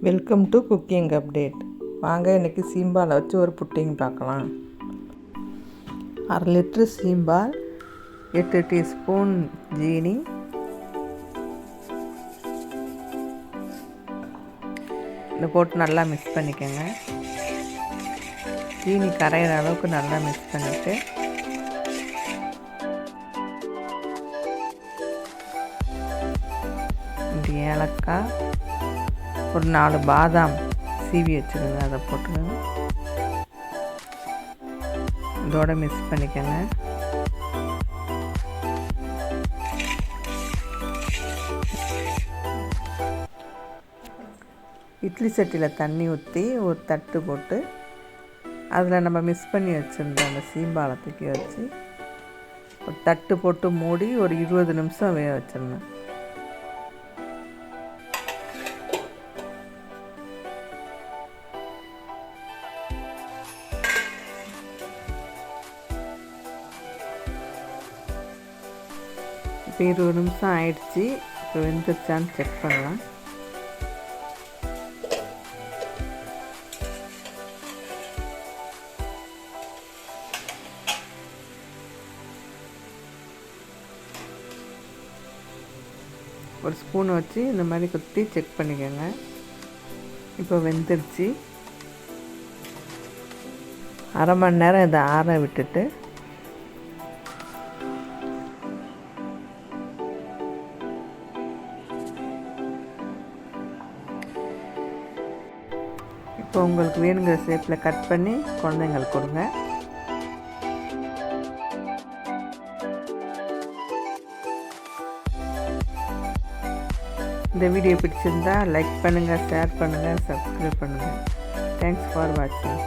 Welcome to cooking update. வாங்க இன்றைக்கி சீம்பாலை வச்சு ஒரு புட்டிங் பார்க்கலாம். 1/2 லிட்ரு சீம்பால், 8 டீஸ்பூன் ஜீனி, இதை போட்டு நல்லா மிக்ஸ் பண்ணிக்கோங்க. ஜீனி கரையிற அளவுக்கு நல்லா மிக்ஸ் பண்ணிவிட்டு ஏலக்காய், ஒரு 4 பாதாம் சீவி வச்சுருங்க, அதை போட்டுக்கோங்க. இதோட மிக்ஸ் பண்ணிக்கோங்க. இட்லி சட்டியில் தண்ணி ஊற்றி ஒரு தட்டு போட்டு அதில் நம்ம மிக்ஸ் பண்ணி வச்சுருந்த அந்த சீம்பாலை தூக்கி வச்சு ஒரு தட்டு போட்டு மூடி ஒரு 20 நிமிஷம் வேக வச்சிடணும். இப்போ 20 நிமிஷம் ஆயிடுச்சு. இப்போ வெந்துருச்சான்னு செக் பண்ணலாம். ஒரு ஸ்பூன் வச்சு இந்த மாதிரி குத்தி செக் பண்ணிக்கோங்க. இப்போ வெந்துருச்சு. 1/2 மணி நேரம் இதை ஆற விட்டுட்டு இப்போ உங்களுக்கு வேணுங்கிற ஷேப்பில் கட் பண்ணி குழந்தைங்களுக்கு கொடுங்க. இந்த வீடியோ பிடிச்சிருந்தா லைக் பண்ணுங்கள், ஷேர் பண்ணுங்கள், சப்ஸ்கிரைப் பண்ணுங்கள். தேங்க்ஸ் ஃபார் வாட்சிங்.